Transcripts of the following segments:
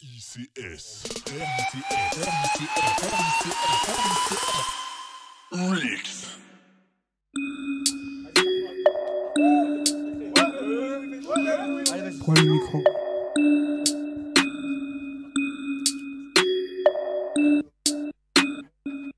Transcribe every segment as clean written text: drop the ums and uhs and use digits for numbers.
RICS. Relix. Prends le micro.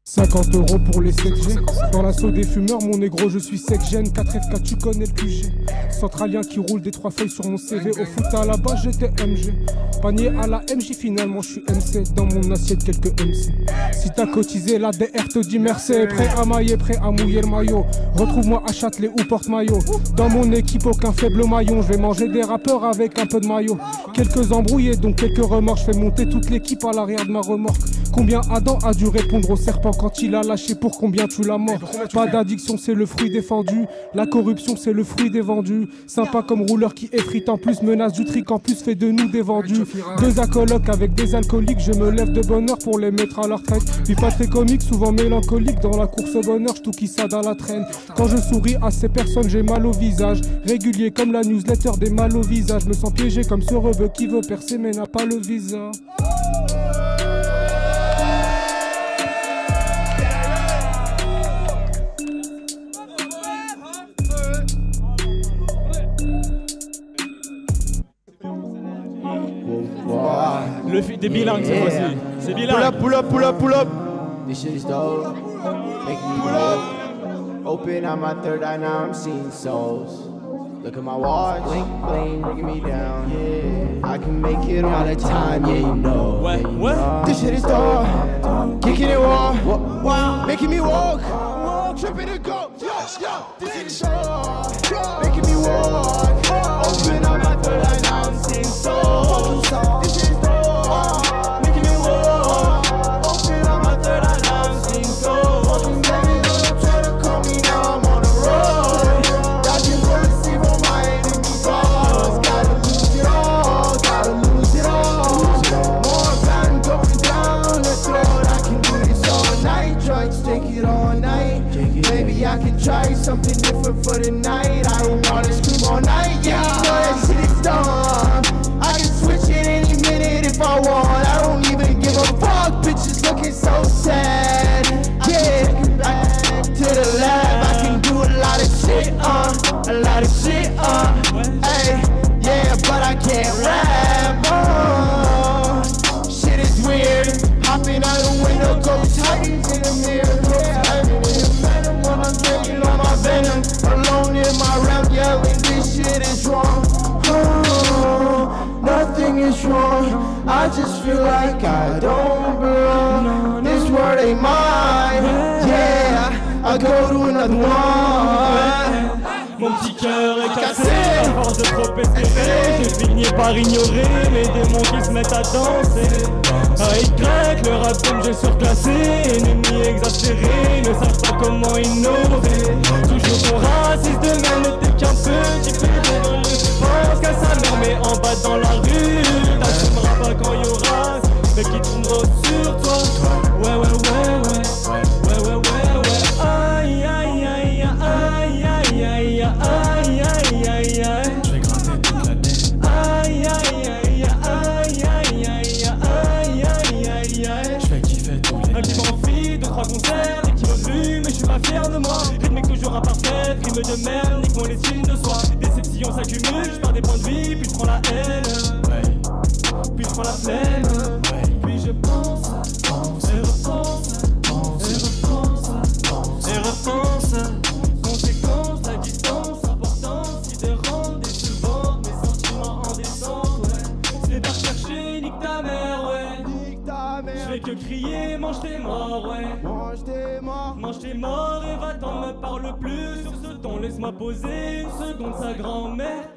€50 pour les 7G. Dans l'assaut des fumeurs, mon négro, je suis sec-gène. 4F4, tu connais le QG. Centralien qui roule des 3 feuilles sur mon CV. Au foot à la base, j'étais MG. Panier à la MJ, finalement, je suis MC. Dans mon assiette, quelques MC. Si t'as cotisé, la DR te dit merci. Prêt à mailler, prêt à mouiller le maillot. Retrouve-moi à Châtelet ou Porte-Maillot. Dans mon équipe, aucun faible maillon. Je vais manger des rappeurs avec un peu de maillot. Quelques embrouillés, donc quelques remords. Je fais monter toute l'équipe à l'arrière de ma remorque. Combien Adam a dû répondre au serpent quand il a lâché, pour combien tu l'as mort? Pas d'addiction, c'est le fruit défendu. La corruption, c'est le fruit des vendus. Sympa comme rouleur qui effrite en plus, menace du trick en plus, fait de nous des vendus. Deux alcoologues avec des alcooliques, je me lève de bonne heure pour les mettre à leur retraite. Vie pas très comique, souvent mélancolique. Dans la course au bonheur, je tout qui ça dans la traîne. Quand je souris à ces personnes, j'ai mal au visage. Régulier comme la newsletter des mal au visage. Me sens piégé comme ce rebeu qui veut percer mais n'a pas le visa. Le fil des bilingues cette fois-ci. C'est bilingue. Pull up. This shit is dope. Make me pull up. Open on my third eye, now I'm seeing souls. Look at my watch, blink, bling, bringing me down. Yeah, I can make it all the time. Yeah, you know. What? This shit is dope. Kicking it raw. Wow, making me walk. Tripping to go. Yo, this is dope. Making me walk. Open on my third eye, now I'm seeing souls. This shit is dope. Making me walk. Open on my third eye, now I'm seeing souls. Try to call me now, I'm on the road. Dodging bullets, even my enemies balls. Gotta lose it all, gotta lose it all. More pain going down the throat. I can do this all night. Drugs, take it all night. Maybe I can try something different for the night. I don't wanna scream all night. Yeah, you know that shit is dumb. I can switch it any minute if I want. I don't even give a fuck. Bitches looking so sad. Yeah, back to the lab. I can do a lot of shit, a lot of shit, hey, yeah, but I can't rap. Shit is weird. Hopping out the window, ghost hiding in the mirror. Hiding in the venom when I'm drinking on my venom. Alone in my realm, yelling, this shit is wrong. Nothing is wrong. I just feel like I don't belong. This world ain't mine. Yeah, I go to another one. Mon petit cœur est cassé, à force de trop espérer. J'ai fini par ignorer mes démons qui se mettent à danser. A-Y, le rap game j'ai surclassé. Ennemis exaspérés, ne savent pas comment innover. Toujours ton raciste de même n'était qu'un petit pédé. Pense qu'à sa mère mais en bas dans la rue. T'assumeras pas quand y'aura mais qui tombera sur toi. Ouais. Aïe aïe aïe aïe aïe aïe aïe aïe aïe aïe. Je vais gratter toute la tête. Aïe aïe aïe aïe aïe aïe aïe aïe aïe aïe. Je fais kiffer tous les Un qui m'envie, 2-3 concerts, et qui me plus, mais je suis pas fier de moi. Rythmique toujours imparfaite, rime de merde, nique mon estime de soi. Déception s'accumule, je perds des points de vie, puis je prends la haine. Puis je prends la flemme, puis je pense, et repense, et repense. Conséquence, la distance, importance, sidérante, décevante, mes sentiments indécents, ouais. C'est pas chercher, nique ta mère, ouais. Je fais que crier, mange tes morts, ouais. Mange tes morts et va-t'en, me parle plus sur ce ton. Laisse-moi poser une seconde sa grand-mère.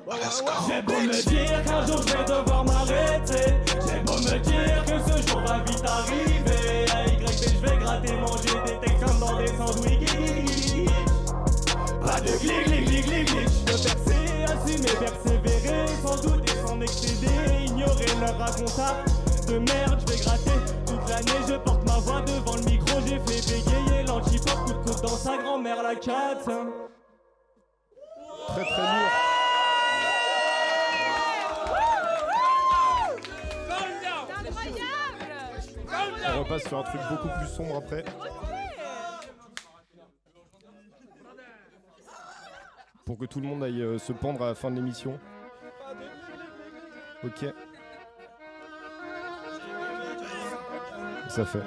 J'ai beau me dire qu'un jour je vais devoir m'arrêter. J'ai beau me dire que ce jour va vite arriver. A-Y-B, je vais gratter, manger des textes comme dans des sandwichs. Pas de clic, je peux percer, assumer, persévérer, sans douter, sans excéder, ignorer leur racontable de merde, je vais gratter toute l'année, je porte ma voix devant le micro, j'ai fait bégayer l'anti-pop, coup de coude dans sa grand-mère la 4. Très lourd. passe sur un truc beaucoup plus sombre après. Pour que tout le monde aille se pendre à la fin de l'émission. Ok. Ça fait.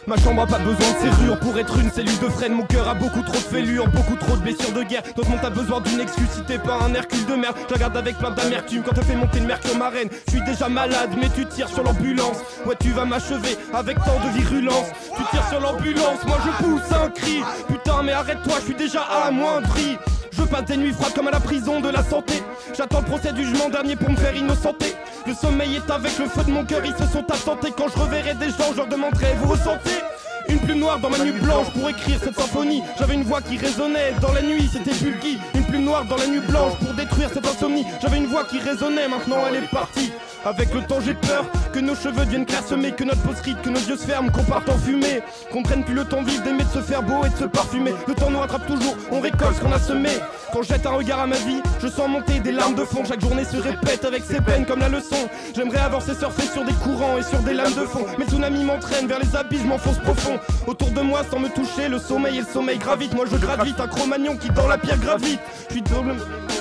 Ma chambre a pas besoin de serrure pour être une cellule de freine. Mon cœur a beaucoup trop de fêlures, beaucoup trop de blessures de guerre. D'autres monde a besoin d'une excuse si t'es pas un Hercule de merde. Je regarde avec plein d'amertume quand t'as fait monter le mercure marraine. Je suis déjà malade mais tu tires sur l'ambulance. Ouais tu vas m'achever avec tant de virulence. Tu tires sur l'ambulance, moi je pousse un cri. Putain mais arrête-toi, je suis déjà amoindri. Je passe des nuits froides comme à la prison de la santé. J'attends le procès du jugement dernier pour me faire innocenter. Le sommeil est avec le feu de mon cœur, ils se sont absentés. Quand je reverrai des gens, je leur demanderai, vous ressentez une plume noire dans ma nuit blanche pour écrire cette symphonie. J'avais une voix qui résonnait dans la nuit, c'était Bulky. Une plume noire dans la nuit blanche pour détruire cette insomnie. J'avais une voix qui résonnait, maintenant elle est partie. Avec le temps j'ai peur que nos cheveux deviennent clairsemés, que notre peau se ride, que nos yeux se ferment, qu'on parte en fumée, qu'on prenne plus le temps vif d'aimer, de se faire beau et de se parfumer. Le temps nous rattrape toujours, on récolte ce qu'on a semé. Quand je jette un regard à ma vie, je sens monter des larmes de fond. Chaque journée se répète avec ses peines comme la leçon. J'aimerais avancer, surfer sur des courants et sur des lames de fond. Mais le tsunami m'entraîne vers les abysses, m'enfonce profond. Autour de moi sans me toucher, le sommeil et le sommeil gravitent. Moi je gravite, un Cro-Magnon qui dans la pierre gravite. Je suis double,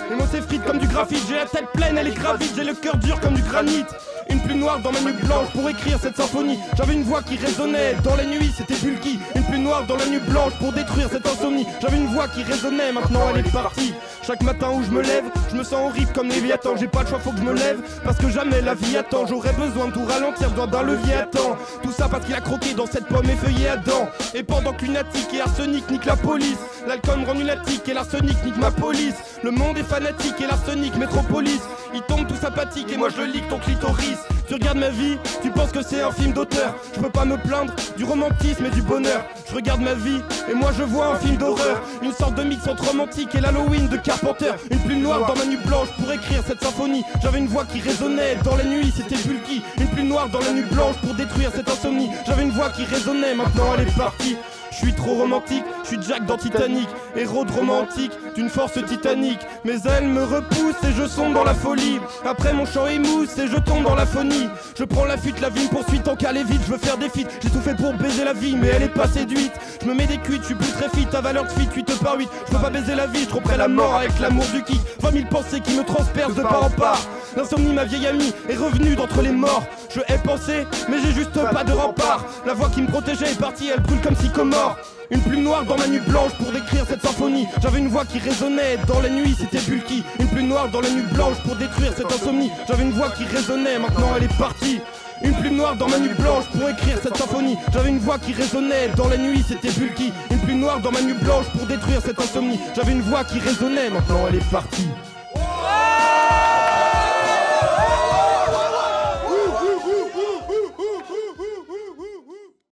les mots s'effritent comme du graphite. J'ai la tête pleine, elle est gravite, j'ai le cœur dur comme du granit. Une plume noire dans ma nuit blanche pour écrire cette symphonie. J'avais une voix qui résonnait dans la nuit, c'était Bulky. Une plume noire dans la nuit blanche pour détruire cette insomnie. J'avais une voix qui résonnait, maintenant elle est partie. Chaque matin où je me lève, je me sens horrible comme Léviathan. J'ai pas le choix, faut que je me lève, parce que jamais la vie attend. J'aurais besoin de tout ralentir, besoin d'un levier à temps. Tout ça parce qu'il a croqué dans cette pomme effeuillée à dents. Et pendant que lunatique et arsenic nique la police, l'alcool me rend lunatique et l'arsenic nique ma police. Le monde est fanatique et l'arsenic métropolis. Il tombe tout sympathique et moi je ligue ton clitoris. Tu regardes ma vie, tu penses que c'est un film d'auteur. Je peux pas me plaindre du romantisme et du bonheur. Je regarde ma vie et moi je vois un film d'horreur. Une sorte de mix entre romantique et l'Halloween de Carpenter. Une plume noire dans ma nuit blanche pour écrire cette symphonie. J'avais une voix qui résonnait dans la nuit, c'était Bulky. Une plume noire dans la nuit blanche pour détruire cette insomnie. J'avais une voix qui résonnait, maintenant elle est partie. Je suis trop romantique, je suis Jack dans Titanic. Héros de romantique, d'une force titanique. Mes ailes me repoussent et je sombre dans la folie. Après mon chant émousse et je tombe dans la phonie. Je prends la fuite, la vie me poursuit tant qu'elle est vite. Je veux faire des feats, j'ai tout fait pour baiser la vie mais elle est pas séduite. Je me mets des cuites, je suis plus très fit, ta valeur de fit 8 par 8. Je peux pas baiser la vie, je tromperai la mort avec l'amour du kick. 20 000 pensées qui me transpercent de part en part. L'insomnie, ma vieille amie, est revenue d'entre les morts. Je hais penser, mais j'ai juste pas de rempart. La voix qui me protégeait est partie, elle brûle comme sycomore. Une plume noire dans ma nuit blanche pour décrire cette symphonie. J'avais une voix qui résonnait dans la nuit, c'était Bulky. Une plume noire dans la nuit blanche pour détruire cette insomnie. J'avais une voix qui résonnait, maintenant elle est partie. Une plume noire dans ma nuit blanche pour écrire cette symphonie. J'avais une voix qui résonnait dans la nuit, c'était Bulky. Une plume noire dans ma nuit blanche pour détruire cette insomnie. J'avais une voix qui résonnait, maintenant elle est partie.